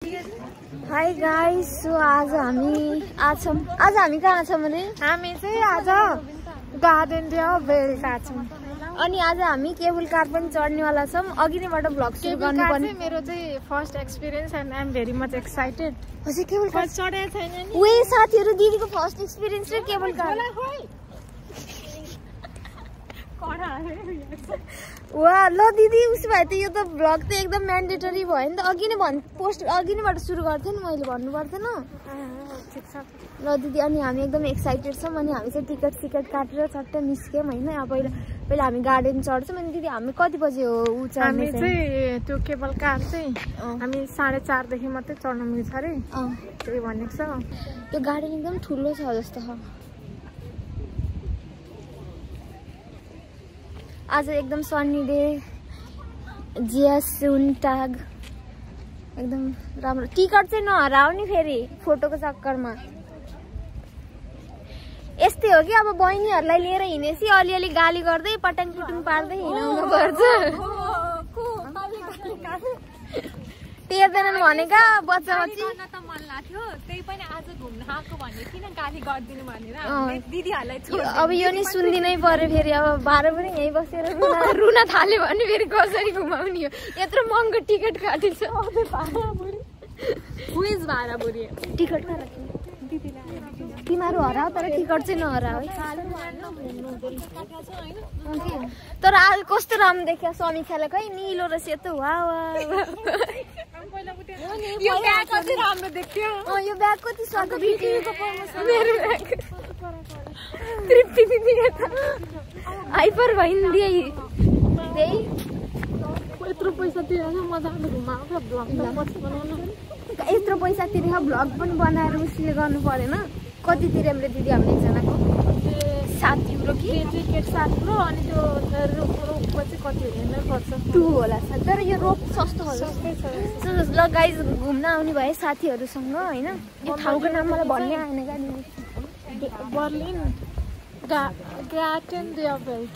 High guys, so आज हामी कहाँ छौँ भने हामी चाहिँ आज गार्डन भेलका छौँ अनि आज हामी केबल कार पनि चढ्नेवाला छौँ। अघि नैबाट भ्लग सुरु गर्नुपर्ने। मेरो चाहिँ first experience and I am very much excited. हजुर केबल कार चढेको छैन नि। उही साथीहरु दिदीको फर्स्ट एक्सपिरियन्स र केबल कार। वाह ल दिदी, उसो भए त यो त भ्लग त एकदम म्यान्डेटरी भयो नि त। अघि नैबाट सुरु गर्थेँ नि, मैले भन्नु पर्दैन। ल दिदी, अनि हामी एकदम एक्साइटेड छौँ। अनि हामी चाहिँ टिकट काटेर चट्ट निस्क्यौँ होइन। अब पहिला हामी गार्डन चढ्छौँ। अनि दिदी हामी कति बजे हो उ चढ्ने? हामी चाहिँ त्यो केबल कार चाहिँ हामी 4:30 देखि मात्रै चढ्न मिल्छ अरे। त्यही भनेको छ। त्यो गार्डन एकदम ठुलो छ जस्तो छ। आज एकदम सन्नी डे, जियासुन ट्याग एकदम राम्रो। टिकट चाहिँ नहराऊ नि फेरि फोटोको चक्करमा। यस्तै हो कि अब बहिनीहरूलाई लिएर हिँडेपछि अलिअलि गाली गर्दै पटाङ पुटुङ पार्दै हिँडाउनु पर्छ। तेर्दैनन् भनेका बच्चा बच्ची मन लाग्थ्यो, त्यही पनि आज घुम्न आएको भने किन गाली गरिदिनु भनेर दिदीहरूलाई अब यो नि सुन्दिनै पर्यो फेरि। अब भाडा पनि यहीँ बसेर रुन थाल्यो भने फेरि कसरी घुमाउने हो? यत्रो महँगो टिकट काटिन्छ। टिकट तिमीहरू हराऊ तर टिकट चाहिँ नहराऊ है। तर आज कस्तो राम्रो देखियो समीक्षाले, खै निलो र सेतो। यो ब्याग कति राम्रो देख्यो। यो ब्याग कति स्वाद हाइपर भइदिए यत्रो पैसा तिरेर मजाले घुमाएको यत्रो पैसा तिरेर भ्लग पनि बनाएर उसले गर्नु परेन। कति तिर्यो हामीले दिदी हामीले एकजनाको? 7 युरो कि टिकट 7 युरो। अनि त्यो रोपको चाहिँ कति हेर्नै पर्छ, 2 होला। तर यो रोप सस्तो हो। ल गाइज, घुम्न आउने भए साथीहरूसँग होइन। यो ठाउँको नाम मलाई भन्ने आएन क्या। बर्लिन गार्डन डे भेल्ट।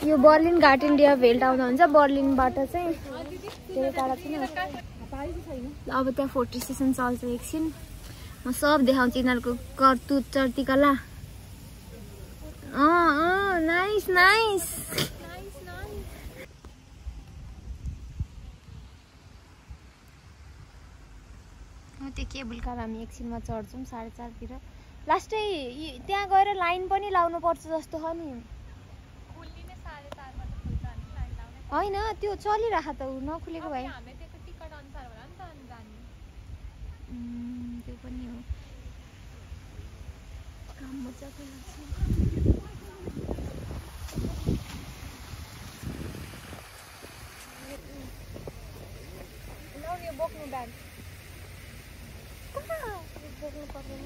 यो बर्लिन गार्डन डे भेल्ट आउँदा हुन्छ। बर्लिनबाट चाहिँ धेरै टाढा छैन। अब त्यहाँ फोटो सेसन चल्छ एकछिन। म सब देखाउँछु यिनीहरूको करतुत चर्तीकला। Nice nice. त्यो केबल कार हामी एकछिनमा चढ्छौँ 4:30 तिर। लास्टै त्यहाँ गएर लाइन पनि लाउनु पर्छ जस्तो छ नि। होइन त्यो चलिरहेको त नखुलेको भए त्यो पनि हो। काम मजाको लाग्छ। यो बोक्नु ब्याग बोक्नु पर्दैन।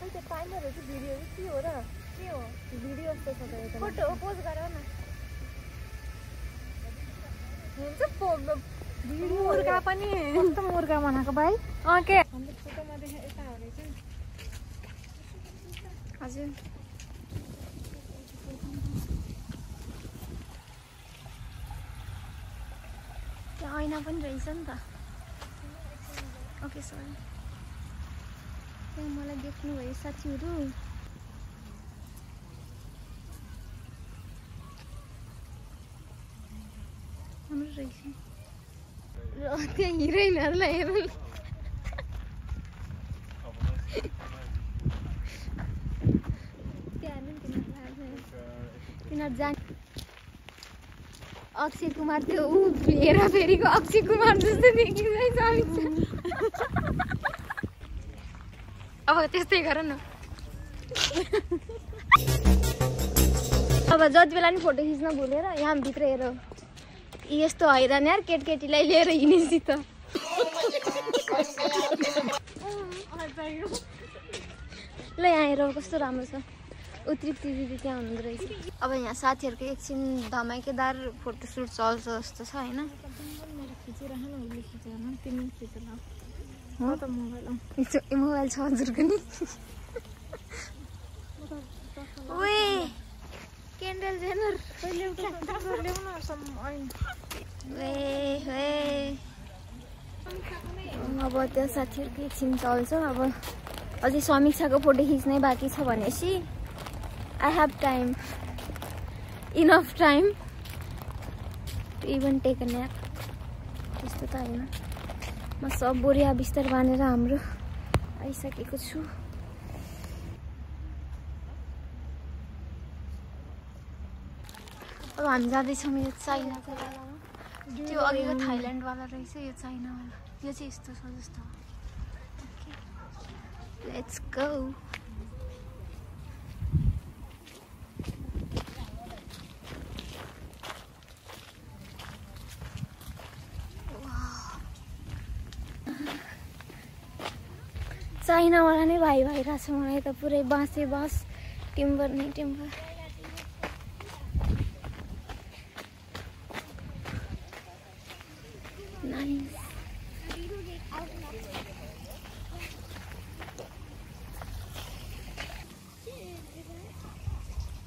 त्यो टाइमरहरू चाहिँ भिडियोहरू के हो र? के हो? भिडियो जस्तो छ त। फोटो पोज गर न। हुन्छ मुर्गा पनि कस्तो मुर्गा बनाएको भाइ। के हाम्रो फोटोमा देखे यता हो रहेछ। हजुर त्यहाँ ऐना पनि रहेछ नि त। Okay sorry. त्यहाँ मलाई देख्नुभयो साथीहरू। राम्रो रहेछ। र त्यहाँ हिरोइनहरूलाई हेर्नु तिनीहरू जाने। अक्षय कुमार त्यो हेराफेरीको अक्षय कुमार जस्तो देखिँदैछ। अब त्यस्तै गर न। अब जति बेला नि फोटो खिच्न भुलेर यहाँ भित्र हेर। यस्तो हैरान यार केटकेटीलाई लिएर हिँडेपछि त। ल यहाँ हेर कस्तो राम्रो छ। उत्तृप्ति दिदी त्यहाँ हुनुहुँदो रहेछ। अब यहाँ साथीहरूको एकछिन धमाकेदार फोटोसुट चल्छ जस्तो छ होइन। मोबाइल छ हजुरको नि। केन्डल जेनर अब त्यो साथीहरूको एकछिन चल्छ। अब अझै समीक्षाको फोटो खिच्नै बाँकी छ भनेपछि I have time, enough time to even take a nap. त्यस्तो त होइन, म सब बोरिया बिस्तर बाँधेर हाम्रो आइसकेको छु। अब हामी जाँदैछौँ यो चाइनाको जग्गामा। त्यो अघिको थाइल्यान्डवाला रहेछ, यो चाइनावाला। यो चाहिँ यस्तो छ जस्तो। Let's go. चाइनावाला नै भाइ भइरहेको छ मलाई त, पुरै बाँसे बाँस, टिम्बर नै टिम्बर।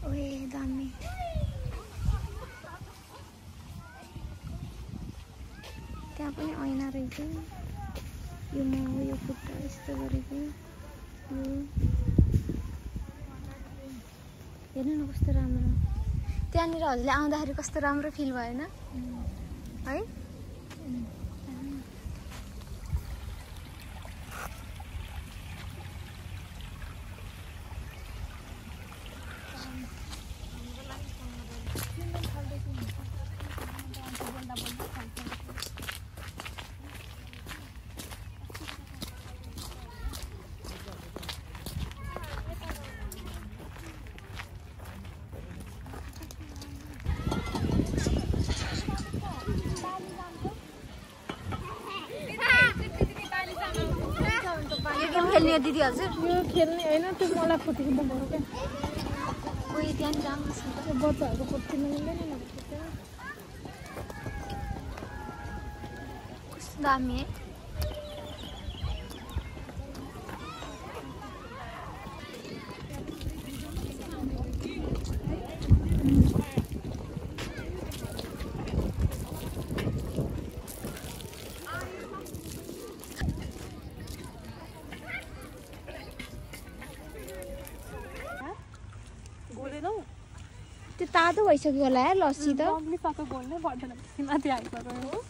ओए दामी। त्यहाँ पनि ऐना रहेछ। यो म यो खुट्टा यस्तो गरेको, यो हेर्नु न कस्तो राम्रो। त्यहाँनिर हजुरले आउँदाखेरि कस्तो राम्रो फिल भएन है? खेल्ने दिदी हजुर? यो खेल्ने होइन, त्यो मलाई फुटिँदा भयो क्या। कोही त्यहाँ राम्रो छ, त्यो बच्चाहरूको फुट्टिनु मिल्दैन नि। कस्तो दामी है। त्यो तातो भइसक्यो होला यार लस्सी त। तातो बोल्नै पर्दैन, माथि आइसक्यो हो।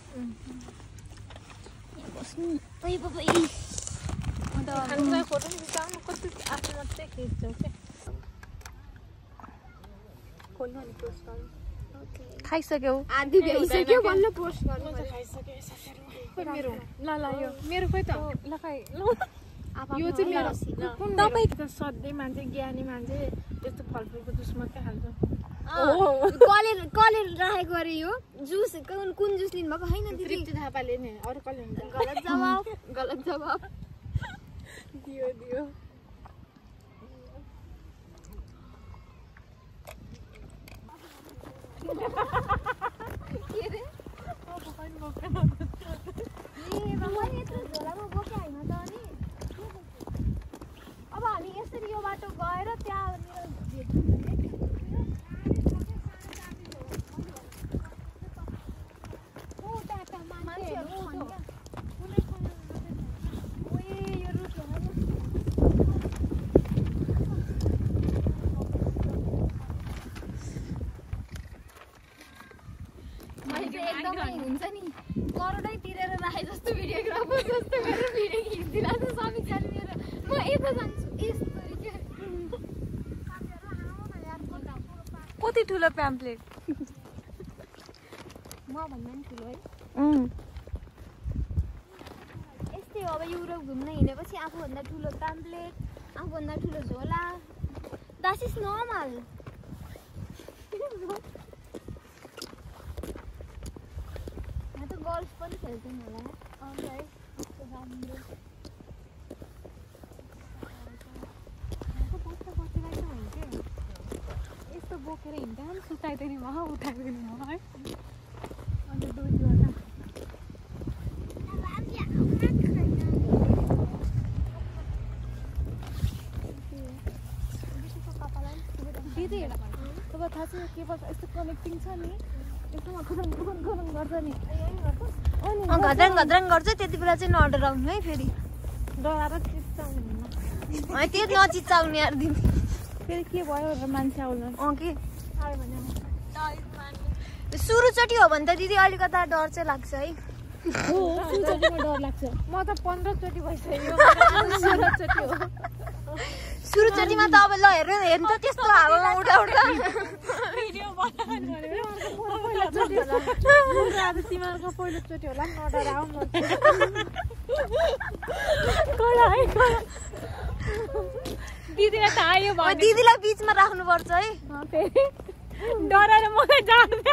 फोटो खिचाउनु कति आफू मात्रै खिच्छौ क्या। खोल्नु अनि पोस्ट गर्नु। खाइसक्यो? आधी भइसक्यो बल्ल पोस्ट गर्नु। खाइसक्यो मेरो। ल यो मेरो खोइ त। ल खाइ ल। यो चाहिँ मेरो। तपाईँ त सधैँ मान्छे, ज्ञानी मान्छे यस्तो फलफुलको जुस मात्रै खान्छ। कलेर राखेको अरे यो जुस। कुन जुस लिनुभएको? होइन दिदी, तृप्ति थापाले नि। अरू कसले हुन्छ? गलत जवाब, गलत जवाब। दियो दियो। के रे? झोलामा बोके होइन त अनि। अब हामी यसरी यो बाटो गएर त्यहाँ एकदमै हुन्छ नि, करोडै तिरेर राखे जस्तो भिडियोग्राफर जस्तो गरेर भिडियो खिचिदिरहेको छ समीक्षाले मेरो। म यता जान्छु यस्तो। कति ठुलो प्याम्पलेट? म भन्दा नि ठुलो है। यस्तै हो, अब युरोप घुम्न हिँडेपछि आफूभन्दा ठुलो प्याम्पलेट, आफूभन्दा ठुलो झोला, द्याट इज नर्मल। यहाँ त गोल्फ पनि खेल्छन् होला है। राम्रो यस्तो बोकेर हिँड्दा पनि सुताइदिने भयो, उठाइदिने भयो है। अन्त दुईवटा दिदी, तपाईँ थाहा छ यो केबल यस्तो कनेक्टिङ छ नि, घद्राङ गर्छ त्यति बेला चाहिँ नडराउनु है फेरि त्यो नचिच्चाउने यार दिदी फेरि के भयो मान्छे आउला के सुरुचोटि हो भने त दिदी अलिकता डर चाहिँ लाग्छ है डर लाग्छ म त 15 चोटि भइसक्यो सुरुचोटिमा त अब ल हेर्नु त त्यस्तो हावामा उड्दा भिडियो बनाउनु तिमीहरूको पहिलो चोटि होला नडराउ दिदीलाई थाहा आयो भने दिदीलाई बिचमा राख्नुपर्छ है फेरि डराएर मलाई जाँदैन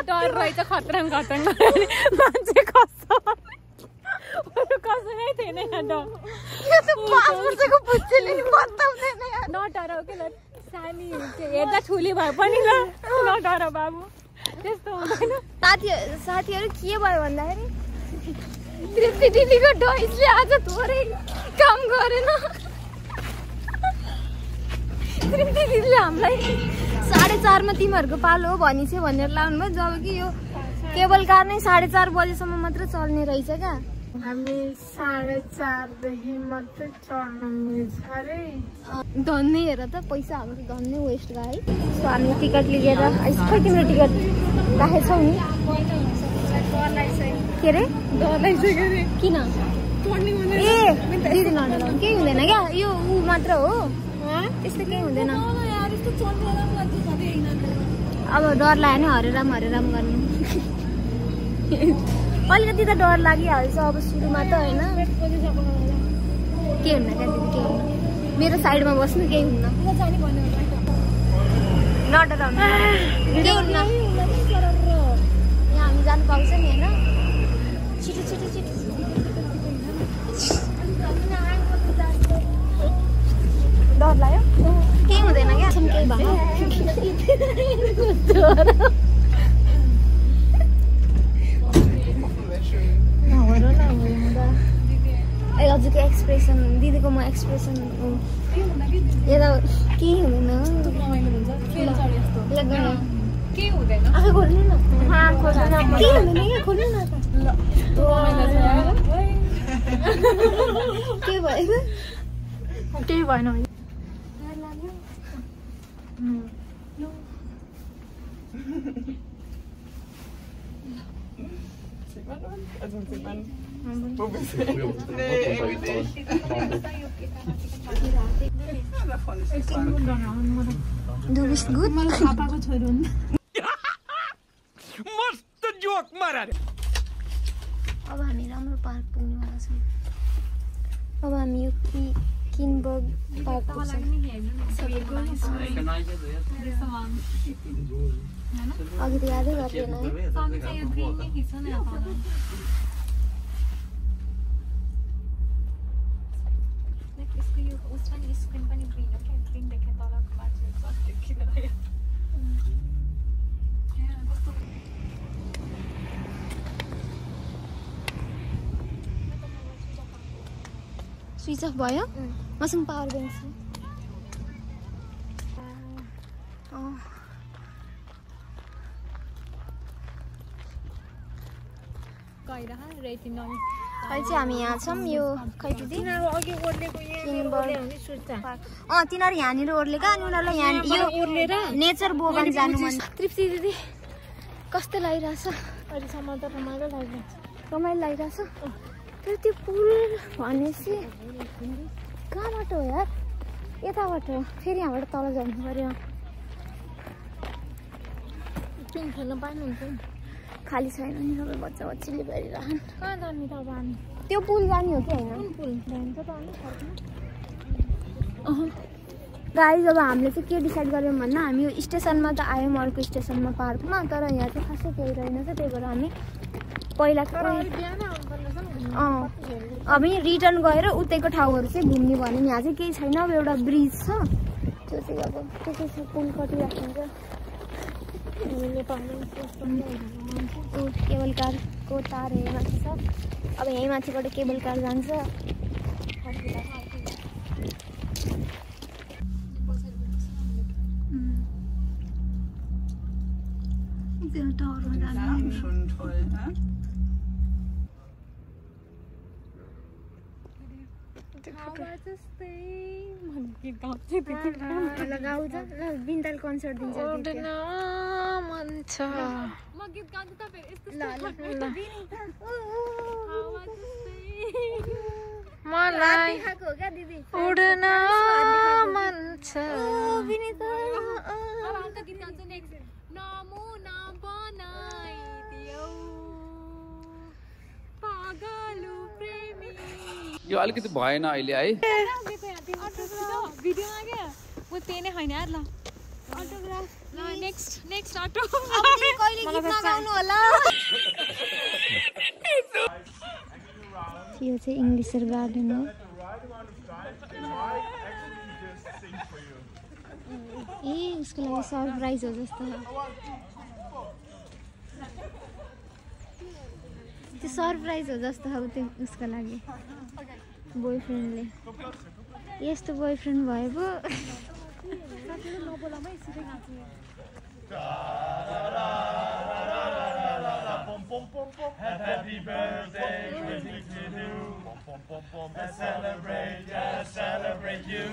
डर रहेछ खतरङ मान्छे खस्छ कसैलाई थिएन नडराउ के सानी हेर्दा ठुली भए पनि ल नडराउ बाबु त्यस्तो हुँदैन साथीहरू के भयो भन्दाखेरि तृप्ति दिदीको डोइसले आज थोरै काम गरेन तृप्ति दिदीले हामीलाई 4:30 तिमीहरूको पालो हो भनी चाहिँ भनेर लाउनु भयो जब कि यो केबल कार नै 4:30 बजेसम्म मात्र चल्ने रहेछ क्या हामी 4:30 देखि मात्र चढ्नु मिल्छ रे धन्ने हेर त पैसा हाम्रो धन्ने वेस्ट भयो है सो हामी टिकट लिएर खै तिम्रो टिकट राखेछौ नि के रे डर लागिसक्यो रे किन ए दिदी नडराउ केही हुँदैन क्या यो ऊ मात्र हो त्यस्तो केही हुँदैन अब डर लाग्यो नि हरेराम गर्नु अलिकति त डर लागिहाल्छ अब सुरुमा त होइन के हुन्न क्या दिदी के हुन्न मेरो साइडमा बस्नु केही हुन्न नडराउनु केही हुन्न यहाँ हामी जानु पाउँछ नि होइन छिटो डर लाग्यो केही हुँदैन क्या केही भयो हजुरको एक्सप्रेसन दिदीको म एक्सप्रेसन यता केही हुँदैन आँखा खोल्नु न केही हुँदैन क्या खोल्नु न के भयो केही भएन पापाको छोरो मस्त जोक मारा अब हामी राम्रो पार्क पुग्नेवाला छौँ अब हामी यो किनबर्ग पार्क पुग्छौँ अघि त यादै गर्दैन स्विच अफ भयो मसँग पावर ब्याङ्क छ अहिले चाहिँ हामी यहाँ छौँ यो खै दिदी तिनीहरू यहाँनिर ओर्लेका अनि उनीहरूलाई यहाँ यो नेचर बोगान जानु मन तृप्ति दिदी कस्तो लागिरहेछ अहिलेसम्म त रमाइलो लागिरहेछ रमाइलो लागिरहेछ तर त्यो पुल भनेपछि कहाँबाट हो यार यताबाट हो फेरि यहाँबाट तल जानु पर्यो पिङ खेल्न पाउनुहुन्छ नि खाली छैन नि सबै बच्चा बच्चीले गरिरहन् कहाँ जाने त अब हामी त्यो पुल जाने हो कि होइन पुल जान्छ त अनि गाइज अब हामीले चाहिँ के डिसाइड गऱ्यौँ भन्दा हामी यो स्टेसनमा त आयौँ अर्को स्टेसनमा पार्कमा तर यहाँ चाहिँ खासै केही रहेनछ त्यही भएर हामी पहिला हामी रिटर्न गएर उतैको ठाउँहरू चाहिँ घुम्ने भन्यो यहाँ चाहिँ केही छैन अब एउटा ब्रिज छ त्यो चाहिँ अब त्यो चाहिँ कुन कति राखिन्छ केबल कारको तार यहीँ माथि छ अब यहीँ माथिबाट केबल कार जान्छ बिन्दाल कन्सर्ट दिन्छ मलाई उड्न मन छ यो अलिकति भएन अहिले है भिडियोमा क्या म त्यही नै होइन यार ल अटोग्राफ ल नेक्स्ट अटो कहिले गीत नगाउनु होला यो चाहिँ इङ्ग्लिसर गार्डन हो ए उसको लागि सरप्राइज हो जस्तो त्यो सरप्राइज हो जस्तो हो त्यो उसको लागि बोयफ्रेन्डले यस्तो बोयफ्रेन्ड भएको Happy birthday to you. Celebrate you.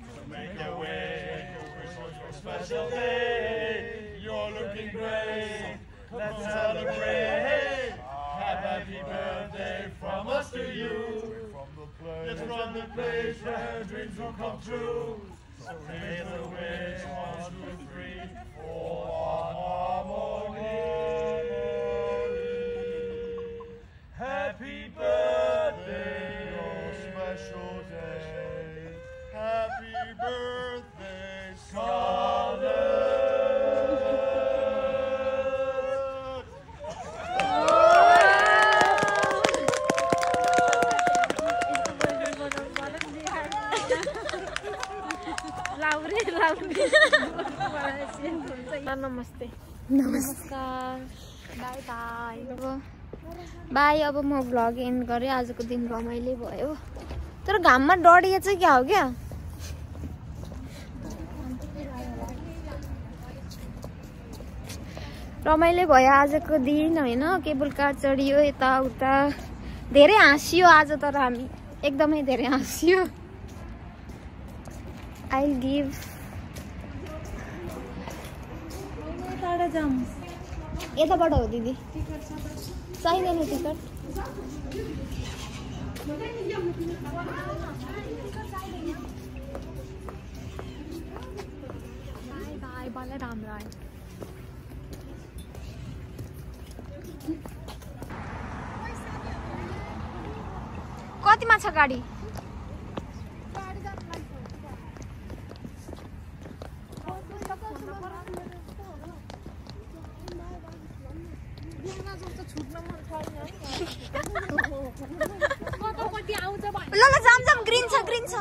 So make your way. It's your special day. You're looking great. Let's celebrate. Happy birthday from us to you. It's from the place where dreams will come true. So raise the wind, 1, 2, 3, 4, harmony. Happy birthday, your special day. Happy birthday, Scarlett. नमस्ते नमस्कार by by by अब म vlog and गरेँ आजको दिन रमाइलो भयो तर घाममा डढिए चाहिँ क्या हो क्या रमाइलो भयो आजको दिन होइन केबल कार चढियो यताउता धेरै हाँसियो आज तर हामी एकदमै धेरै हाँसियो आई गिभ यताबाट हो दिदी चाहिँदैन टिकट राम्रो आयो कतिमा छ गाडी ल जाम ग्रिन छ